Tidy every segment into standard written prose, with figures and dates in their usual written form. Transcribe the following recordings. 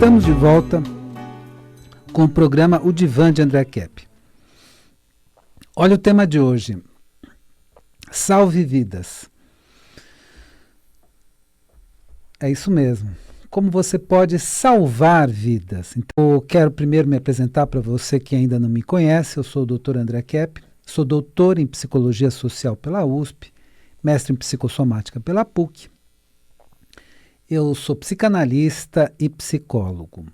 Estamos de volta com o programa O Divã de André Kepp. Olha o tema de hoje. Salve vidas. É isso mesmo. Como você pode salvar vidas? Então, eu quero primeiro me apresentar para você que ainda não me conhece. Eu sou o Dr. André Kepp, sou doutor em Psicologia Social pela USP, mestre em Psicossomática pela PUC. Eu sou psicanalista e psicólogo.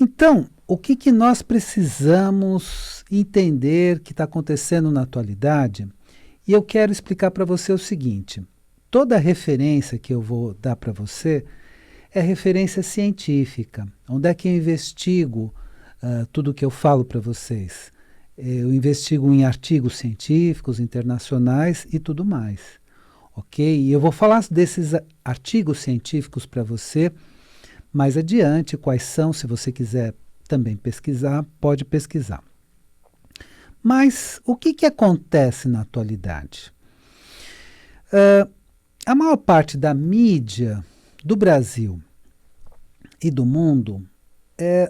Então, o que nós precisamos entender que está acontecendo na atualidade? E eu quero explicar para você o seguinte: toda referência que eu vou dar para você é referência científica. Onde é que eu investigo tudo o que eu falo para vocês? Eu investigo em artigos científicos, internacionais e tudo mais. Ok? E eu vou falar desses artigos científicos para você mais adiante, quais são, se você quiser também pesquisar, pode pesquisar. Mas o que acontece na atualidade? A maior parte da mídia do Brasil e do mundo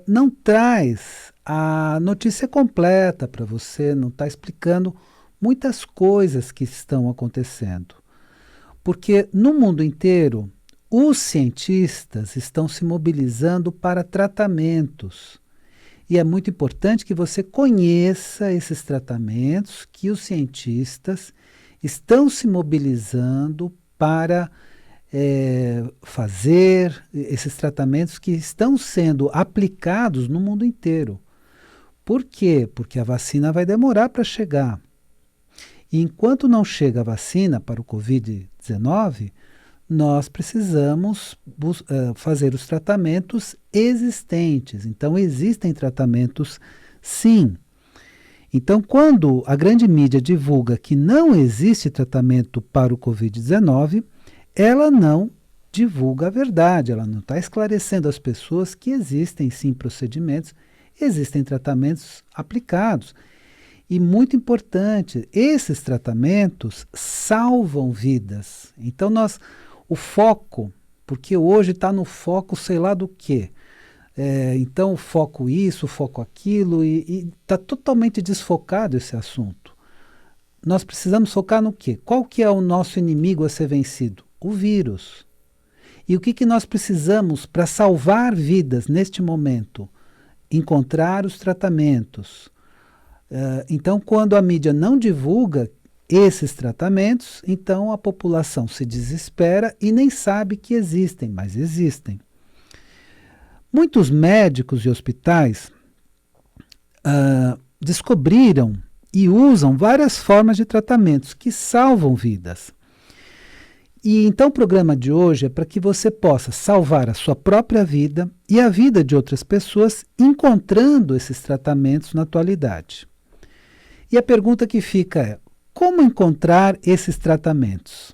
não traz a notícia completa para você, não está explicando muitas coisas que estão acontecendo. Porque no mundo inteiro, os cientistas estão se mobilizando para tratamentos. E é muito importante que você conheça esses tratamentos que os cientistas estão se mobilizando para fazer esses tratamentos que estão sendo aplicados no mundo inteiro. Por quê? Porque a vacina vai demorar para chegar. E enquanto não chega a vacina para o Covid-19, nós precisamos fazer os tratamentos existentes. Então, existem tratamentos, sim. Então, quando a grande mídia divulga que não existe tratamento para o Covid-19, ela não divulga a verdade, ela não está esclarecendo às pessoas que existem, sim, procedimentos, existem tratamentos aplicados. E muito importante, esses tratamentos salvam vidas. Então o foco, porque hoje está no foco sei lá do quê. Então foco isso, foco aquilo, e está totalmente desfocado esse assunto. Nós precisamos focar no quê? Qual que é o nosso inimigo a ser vencido? O vírus. E o que nós precisamos para salvar vidas neste momento? Encontrar os tratamentos. Então, quando a mídia não divulga esses tratamentos, então a população se desespera e nem sabe que existem, mas existem. Muitos médicos e hospitais descobriram e usam várias formas de tratamentos que salvam vidas. E então o programa de hoje é para que você possa salvar a sua própria vida e a vida de outras pessoas encontrando esses tratamentos na atualidade. E a pergunta que fica é: como encontrar esses tratamentos?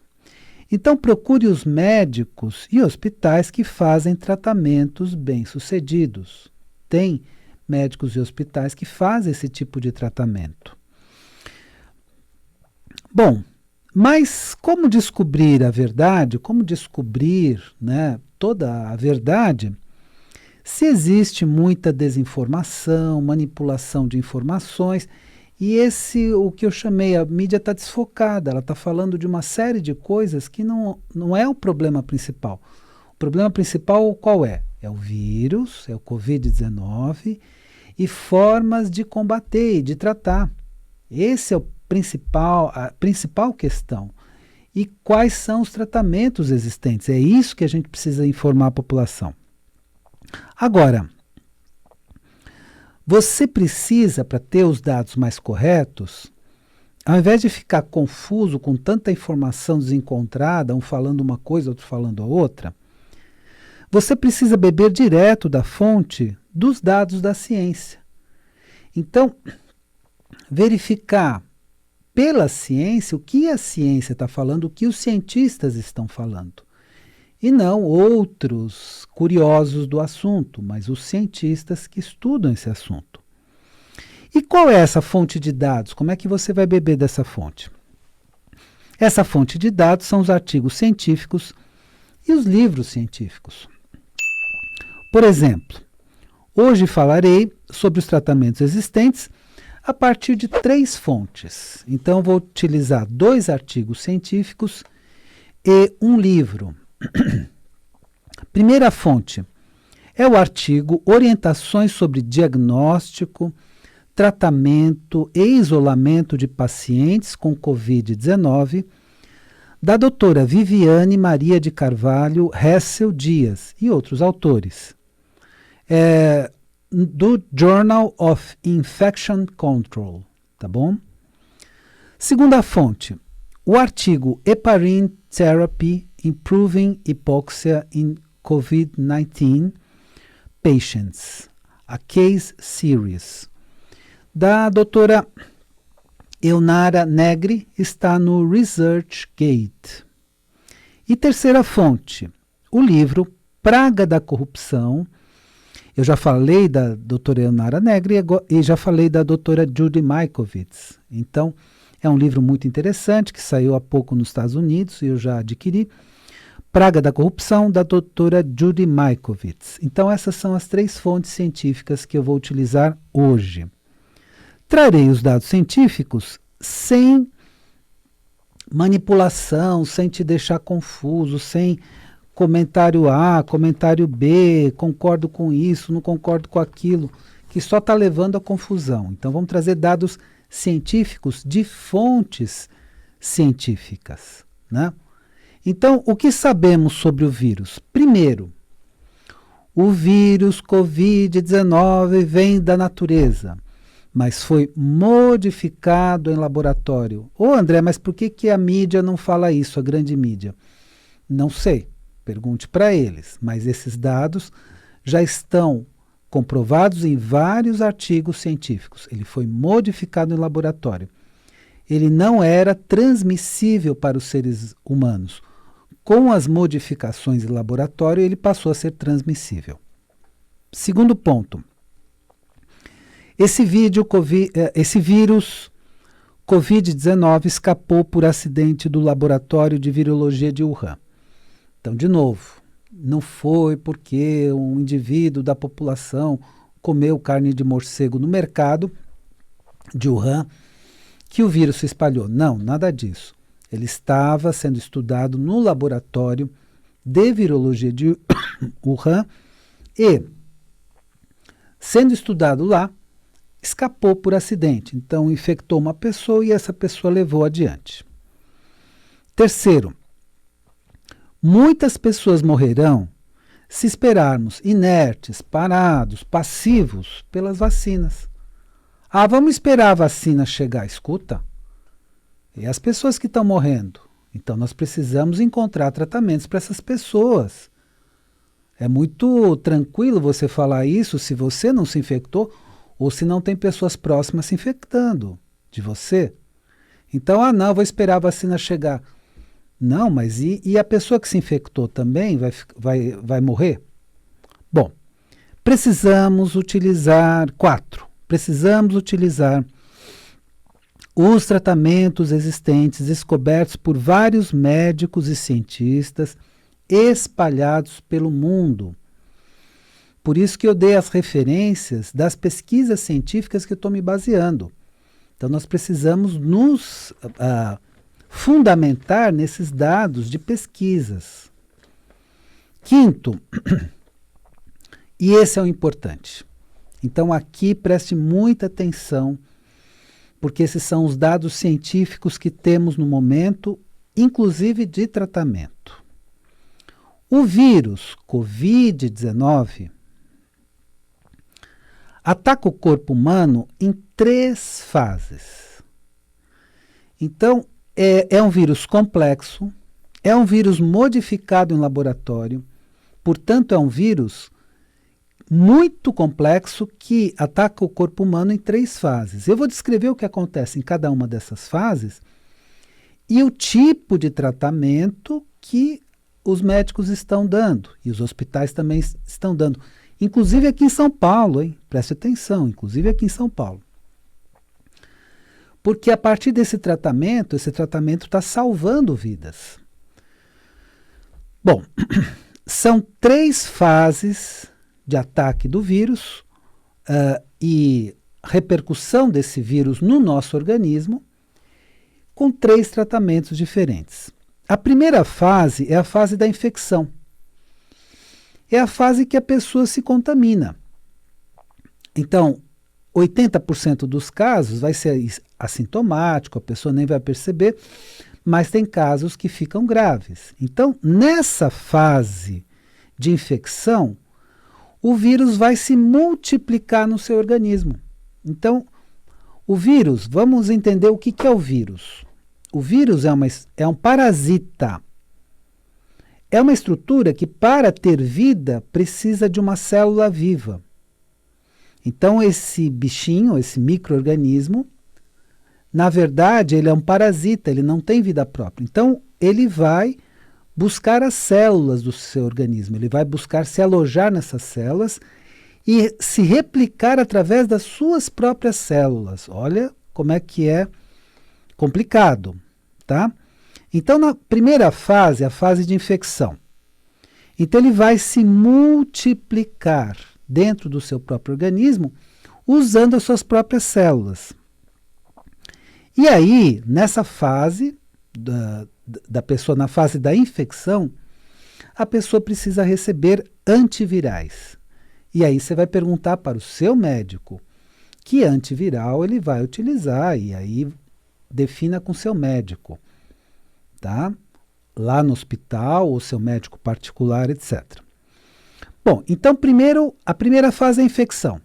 Então procure os médicos e hospitais que fazem tratamentos bem-sucedidos. Tem médicos e hospitais que fazem esse tipo de tratamento. Bom, mas como descobrir a verdade? Como descobrir, toda a verdade? Se existe muita desinformação, manipulação de informações. E o que eu chamei, a mídia está desfocada, ela está falando de uma série de coisas que não é o problema principal. O problema principal qual é? É o vírus, é o Covid-19 e formas de combater e de tratar. Esse é a principal questão. E quais são os tratamentos existentes? É isso que a gente precisa informar a população. Agora, você precisa, para ter os dados mais corretos, ao invés de ficar confuso com tanta informação desencontrada, um falando uma coisa, outro falando a outra, você precisa beber direto da fonte dos dados da ciência. Então, verificar pela ciência o que a ciência está falando, o que os cientistas estão falando. E não outros curiosos do assunto, mas os cientistas que estudam esse assunto. E qual é essa fonte de dados? Como é que você vai beber dessa fonte? Essa fonte de dados são os artigos científicos e os livros científicos. Por exemplo, hoje falarei sobre os tratamentos existentes a partir de 3 fontes. Então, vou utilizar 2 artigos científicos e um livro. Primeira fonte é o artigo Orientações sobre Diagnóstico, Tratamento e Isolamento de Pacientes com Covid-19, da doutora Viviane Maria de Carvalho Hessel Dias e outros autores. Do Journal of Infection Control, tá bom? Segunda fonte, o artigo Heparin Therapy Improving Hypoxia in COVID-19 Patients, a Case Series, da doutora Eunara Negri, está no ResearchGate. E terceira fonte, o livro Praga da Corrupção. Eu já falei da doutora Eunara Negri e já falei da doutora Judy Mikovits. Então, é um livro muito interessante que saiu há pouco nos Estados Unidos e eu já adquiri. Praga da Corrupção, da doutora Judy Mikovits. Então, essas são as 3 fontes científicas que eu vou utilizar hoje. Trarei os dados científicos sem manipulação, sem te deixar confuso, sem comentário A, comentário B, concordo com isso, não concordo com aquilo, que só está levando à confusão. Então, vamos trazer dados científicos de fontes científicas, né? Então, o que sabemos sobre o vírus? Primeiro, o vírus Covid-19 vem da natureza, mas foi modificado em laboratório. Ô André, mas por que a mídia não fala isso, a grande mídia? Não sei, pergunte para eles, mas esses dados já estão comprovados em vários artigos científicos. Ele foi modificado em laboratório. Ele não era transmissível para os seres humanos. Com as modificações em laboratório, ele passou a ser transmissível. Segundo ponto. Esse vírus Covid-19 escapou por acidente do laboratório de virologia de Wuhan. Então, de novo, não foi porque um indivíduo da população comeu carne de morcego no mercado de Wuhan que o vírus se espalhou. Não, nada disso. Ele estava sendo estudado no laboratório de virologia de Wuhan e, sendo estudado lá, escapou por acidente. Então, infectou uma pessoa e essa pessoa levou adiante. Terceiro, muitas pessoas morrerão se esperarmos inertes, parados, passivos pelas vacinas. Ah, vamos esperar a vacina chegar. Escuta. E as pessoas que estão morrendo? Então, nós precisamos encontrar tratamentos para essas pessoas. É muito tranquilo você falar isso se você não se infectou ou se não tem pessoas próximas se infectando de você. Então, não, vou esperar a vacina chegar. Não, mas e a pessoa que se infectou também vai morrer? Bom, precisamos utilizar os tratamentos existentes descobertos por vários médicos e cientistas espalhados pelo mundo. Por isso que eu dei as referências das pesquisas científicas que eu estou me baseando. Então, nós precisamos nos fundamentar nesses dados de pesquisas. Quinto, e esse é o importante. Então, aqui preste muita atenção, porque esses são os dados científicos que temos no momento, inclusive de tratamento. O vírus Covid-19 ataca o corpo humano em 3 fases. Então, é um vírus complexo, é um vírus modificado em laboratório, portanto, é um vírus muito complexo que ataca o corpo humano em 3 fases. Eu vou descrever o que acontece em cada uma dessas fases e o tipo de tratamento que os médicos estão dando e os hospitais também estão dando. Inclusive aqui em São Paulo, hein? Preste atenção, inclusive aqui em São Paulo. Porque a partir desse tratamento está salvando vidas. Bom, são 3 fases de ataque do vírus e repercussão desse vírus no nosso organismo, com 3 tratamentos diferentes. A primeira fase é a fase da infecção. É a fase que a pessoa se contamina. Então, 80% dos casos vai ser assintomático, a pessoa nem vai perceber, mas tem casos que ficam graves. Então, nessa fase de infecção, o vírus vai se multiplicar no seu organismo. Então, o vírus, vamos entender o que é o vírus. O vírus é um parasita. É uma estrutura que, para ter vida, precisa de uma célula viva. Então, esse bichinho, esse micro-organismo, na verdade, ele é um parasita, ele não tem vida própria. Então, ele vai buscar as células do seu organismo, ele vai buscar se alojar nessas células e se replicar através das suas próprias células. Olha como é que é complicado, tá? Então, na primeira fase, a fase de infecção. Então, ele vai se multiplicar dentro do seu próprio organismo, usando as suas próprias células. E aí, nessa fase da pessoa, na fase da infecção, a pessoa precisa receber antivirais. E aí você vai perguntar para o seu médico que antiviral ele vai utilizar, e aí defina com seu médico, tá? Lá no hospital, ou seu médico particular, etc. Bom, então a primeira fase é a infecção.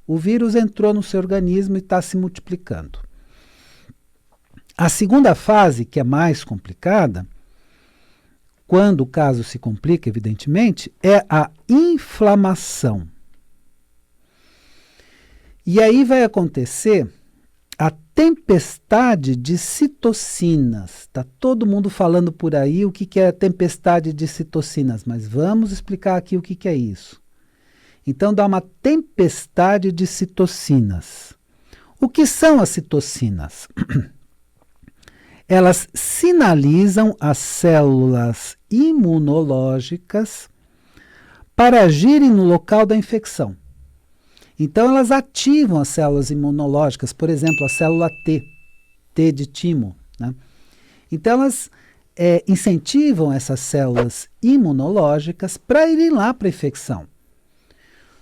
O vírus entrou no seu organismo e está se multiplicando. A segunda fase, que é mais complicada, quando o caso se complica, evidentemente, é a inflamação. E aí vai acontecer a tempestade de citocinas. Está todo mundo falando por aí o que é a tempestade de citocinas, mas vamos explicar aqui o que é isso. Então dá uma tempestade de citocinas. O que são as citocinas? Elas sinalizam as células imunológicas para agirem no local da infecção. Então, elas ativam as células imunológicas, por exemplo, a célula T de timo, né? Então, elas incentivam essas células imunológicas para irem lá para a infecção.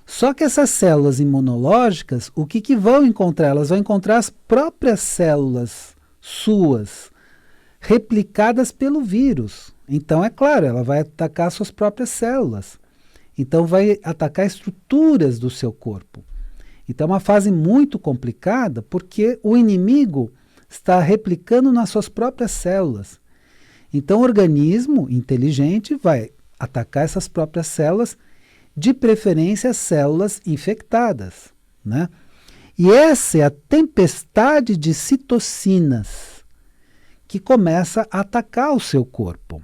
Só que essas células imunológicas, o que vão encontrar? Elas vão encontrar as próprias células suas, replicadas pelo vírus. Então, é claro, ela vai atacar suas próprias células. Então, vai atacar estruturas do seu corpo. Então, é uma fase muito complicada, porque o inimigo está replicando nas suas próprias células. Então, o organismo inteligente vai atacar essas próprias células, de preferência células infectadas, né? E essa é a tempestade de citocinas que começa a atacar o seu corpo.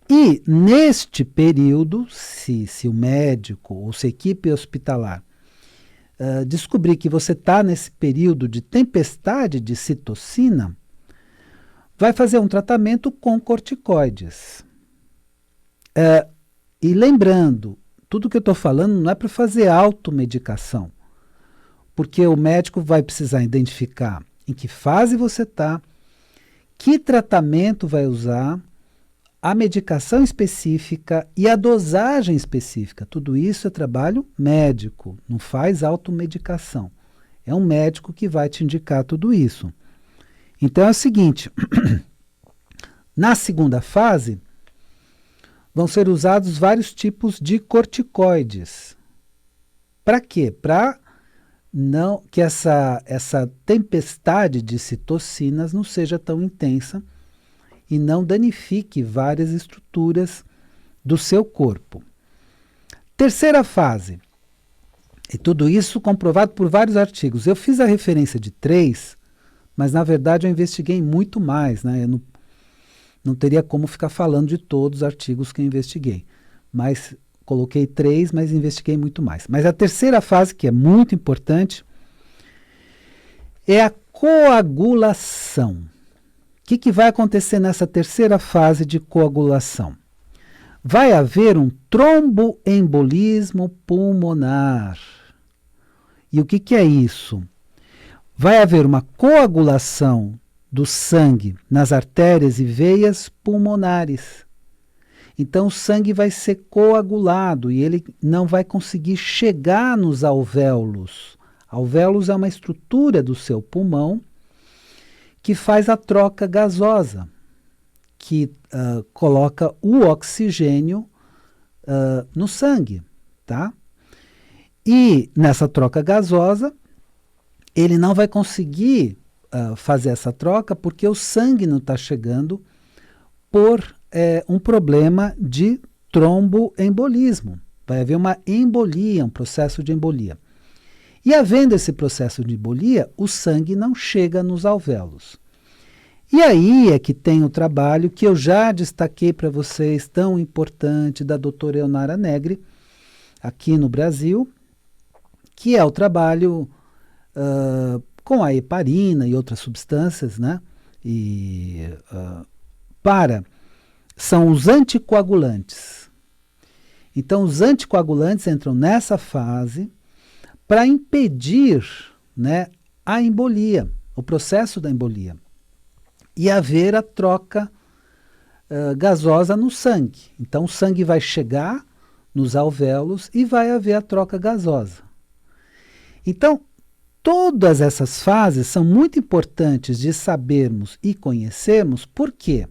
E neste período, se o médico ou se a equipe hospitalar descobrir que você está nesse período de tempestade de citocina, vai fazer um tratamento com corticoides. E lembrando, tudo que eu estou falando não é para fazer automedicação, porque o médico vai precisar identificar em que fase você está, que tratamento vai usar, a medicação específica e a dosagem específica. Tudo isso é trabalho médico, não faz automedicação. É um médico que vai te indicar tudo isso. Então é o seguinte, na segunda fase, vão ser usados vários tipos de corticoides. Para quê? Para não que essa tempestade de citocinas não seja tão intensa e não danifique várias estruturas do seu corpo. Terceira fase. E tudo isso comprovado por vários artigos. Eu fiz a referência de 3, mas na verdade eu investiguei muito mais, né? Eu não teria como ficar falando de todos os artigos que eu investiguei. Mas coloquei 3, mas investiguei muito mais. Mas a terceira fase, que é muito importante, é a coagulação. O que vai acontecer nessa terceira fase de coagulação? vai haver um tromboembolismo pulmonar. E o que é isso? Vai haver uma coagulação do sangue nas artérias e veias pulmonares. Então o sangue vai ser coagulado e ele não vai conseguir chegar nos alvéolos. Alvéolos é uma estrutura do seu pulmão que faz a troca gasosa, que coloca o oxigênio no sangue, tá? E nessa troca gasosa, ele não vai conseguir fazer essa troca porque o sangue não está chegando por um problema de tromboembolismo. Vai haver uma embolia, um processo de embolia. E havendo esse processo de embolia, o sangue não chega nos alvéolos. E aí é que tem o trabalho que eu já destaquei para vocês, tão importante, da doutora Eonara Negri, aqui no Brasil, que é o trabalho com a heparina e outras substâncias, né? São os anticoagulantes. Então, os anticoagulantes entram nessa fase para impedir, né, a embolia, o processo da embolia, e haver a troca gasosa no sangue. Então, o sangue vai chegar nos alvéolos e vai haver a troca gasosa. Então, todas essas fases são muito importantes de sabermos e conhecermos. Por quê?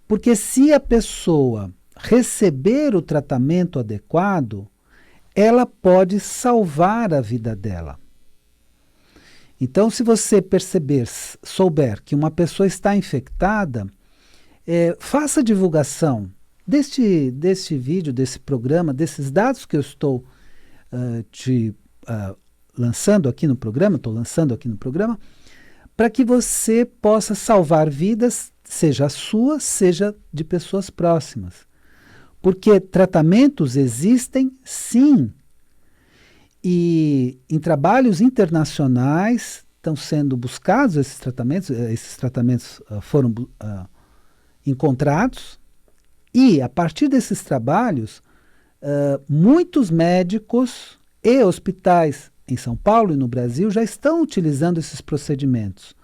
Porque se a pessoa receber o tratamento adequado, ela pode salvar a vida dela. Então, se você souber que uma pessoa está infectada, faça divulgação deste vídeo, desse programa, desses dados que eu estou lançando aqui no programa, para que você possa salvar vidas, seja a sua, seja de pessoas próximas. Porque tratamentos existem, sim. E em trabalhos internacionais estão sendo buscados esses tratamentos foram encontrados, e a partir desses trabalhos, muitos médicos e hospitais em São Paulo e no Brasil já estão utilizando esses procedimentos.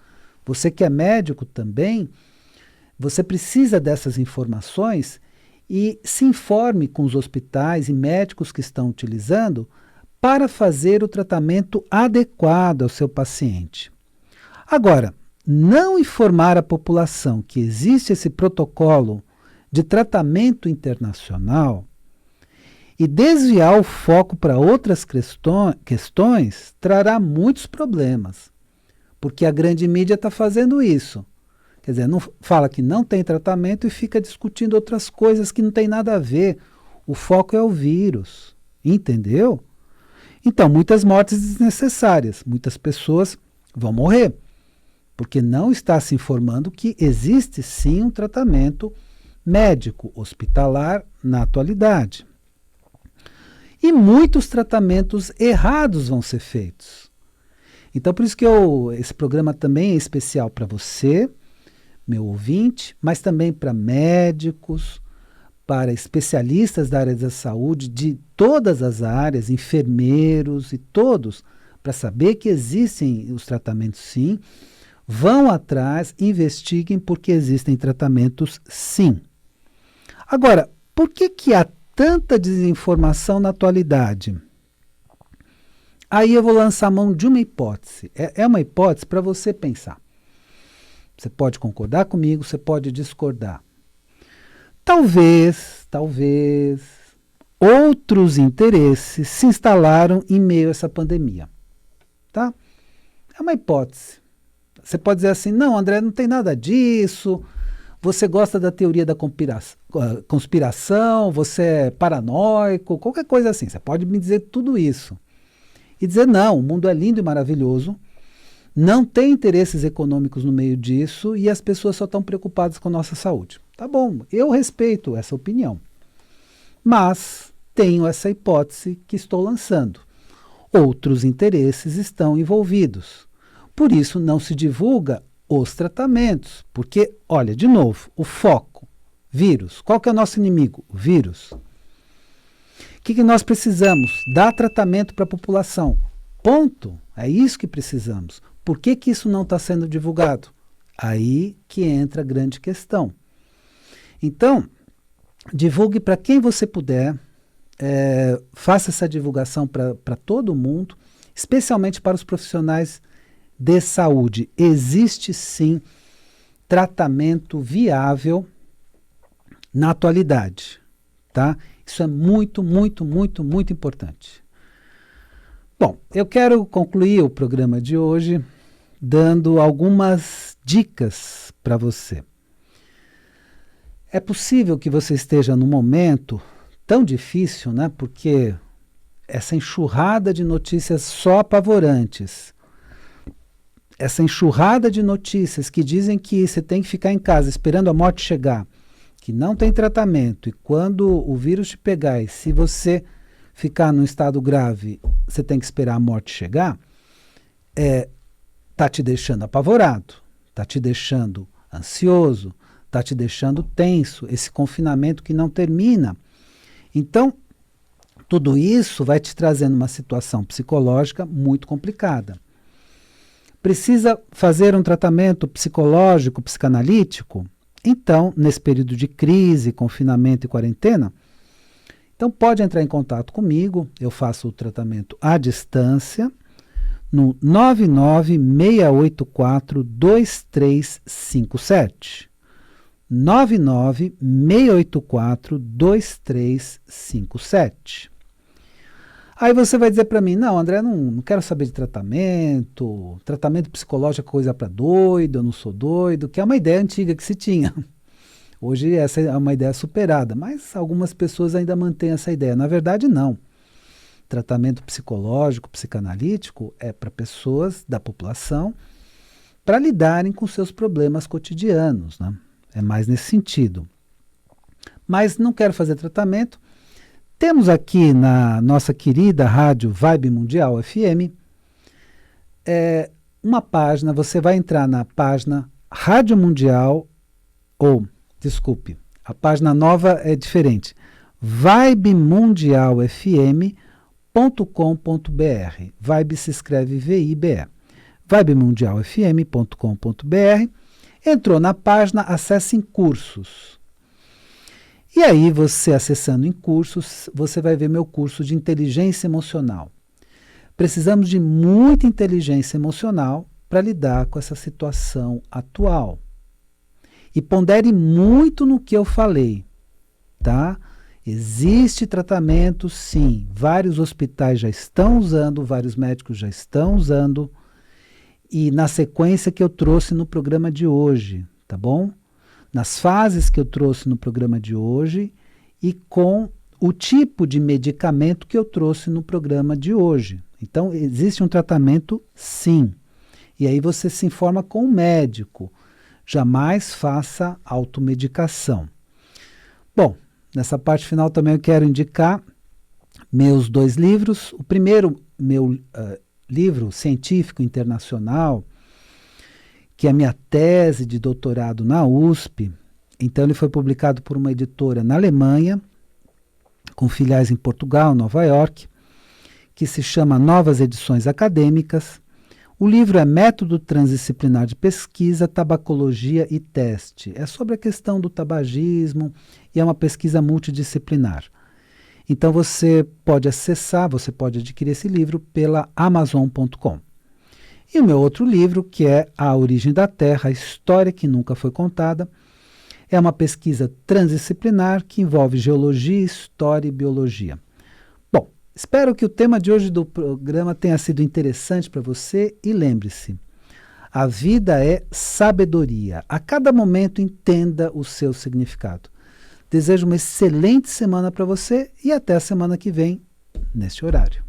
Você que é médico também, você precisa dessas informações e se informe com os hospitais e médicos que estão utilizando para fazer o tratamento adequado ao seu paciente. Agora, não informar a população que existe esse protocolo de tratamento internacional e desviar o foco para outras questões trará muitos problemas, porque a grande mídia está fazendo isso. Quer dizer, não fala que não tem tratamento e fica discutindo outras coisas que não tem nada a ver. O foco é o vírus, entendeu? Então, muitas mortes desnecessárias, muitas pessoas vão morrer, porque não está se informando que existe sim um tratamento médico, hospitalar na atualidade. E muitos tratamentos errados vão ser feitos. Então, por isso que esse programa também é especial para você, meu ouvinte, mas também para médicos, para especialistas da área da saúde, de todas as áreas, enfermeiros e todos, para saber que existem os tratamentos sim, vão atrás, investiguem, porque existem tratamentos sim. Agora, por que há tanta desinformação na atualidade? Aí eu vou lançar a mão de uma hipótese. É uma hipótese para você pensar. Você pode concordar comigo, você pode discordar. Talvez outros interesses se instalaram em meio a essa pandemia. Tá? É uma hipótese. Você pode dizer assim, não, André, não tem nada disso, você gosta da teoria da conspiração, você é paranoico, qualquer coisa assim. Você pode me dizer tudo isso. E dizer, não, o mundo é lindo e maravilhoso, não tem interesses econômicos no meio disso e as pessoas só estão preocupadas com a nossa saúde. Tá bom, eu respeito essa opinião. Mas tenho essa hipótese que estou lançando. Outros interesses estão envolvidos. Por isso não se divulga os tratamentos. Porque, olha, de novo, o foco Vírus. Qual que é o nosso inimigo? Vírus. O que nós precisamos? Dar tratamento para a população. Ponto. É isso que precisamos. Por que isso não está sendo divulgado? Aí que entra a grande questão. Então, divulgue para quem você puder, faça essa divulgação para todo mundo, especialmente para os profissionais de saúde. Existe sim tratamento viável na atualidade, tá? Isso é muito, muito, muito, muito importante. Bom, eu quero concluir o programa de hoje dando algumas dicas para você. É possível que você esteja num momento tão difícil, né? Porque essa enxurrada de notícias só apavorantes, essa enxurrada de notícias que dizem que você tem que ficar em casa esperando a morte chegar, que não tem tratamento, e quando o vírus te pegar, e se você ficar num estado grave, você tem que esperar a morte chegar, está te deixando apavorado, está te deixando ansioso, está te deixando tenso, esse confinamento que não termina. Então, tudo isso vai te trazendo uma situação psicológica muito complicada. Precisa fazer um tratamento psicológico, psicanalítico? Então, nesse período de crise, confinamento e quarentena, então pode entrar em contato comigo, eu faço o tratamento à distância, no 99684-2357. 99684-2357. Aí você vai dizer para mim, não, André, não quero saber de tratamento psicológico é coisa para doido, eu não sou doido, que é uma ideia antiga que se tinha. Hoje essa é uma ideia superada, mas algumas pessoas ainda mantêm essa ideia. Na verdade, não. Tratamento psicológico, psicanalítico é para pessoas da população para lidarem com seus problemas cotidianos, né? É mais nesse sentido. Mas não quero fazer tratamento. Temos aqui na nossa querida rádio Vibe Mundial FM uma página, você vai entrar na página Rádio Mundial, a página nova é diferente, vibemundialfm.com.br. Vibe se escreve V-I-B-E. vibemundialfm.com.br. Entrou na página, acesse em cursos. E aí, você acessando em cursos, você vai ver meu curso de inteligência emocional. Precisamos de muita inteligência emocional para lidar com essa situação atual. E pondere muito no que eu falei, tá? Existe tratamento, sim. Vários hospitais já estão usando, vários médicos já estão usando. E na sequência que eu trouxe no programa de hoje, tá bom? Nas fases que eu trouxe no programa de hoje e com o tipo de medicamento que eu trouxe no programa de hoje. Então, existe um tratamento, sim. E aí você se informa com o médico. Jamais faça automedicação. Bom, nessa parte final também eu quero indicar meus 2 livros. O primeiro, meu livro científico internacional, que é a minha tese de doutorado na USP. Então ele foi publicado por uma editora na Alemanha, com filiais em Portugal, Nova York, que se chama Novas Edições Acadêmicas. O livro é Método Transdisciplinar de Pesquisa, Tabacologia e Teste. É sobre a questão do tabagismo e é uma pesquisa multidisciplinar. Então você pode acessar, você pode adquirir esse livro pela Amazon.com. E o meu outro livro, que é A Origem da Terra, a História que Nunca Foi Contada, é uma pesquisa transdisciplinar que envolve geologia, história e biologia. Bom, espero que o tema de hoje do programa tenha sido interessante para você e lembre-se, a vida é sabedoria. A cada momento entenda o seu significado. Desejo uma excelente semana para você e até a semana que vem, neste horário.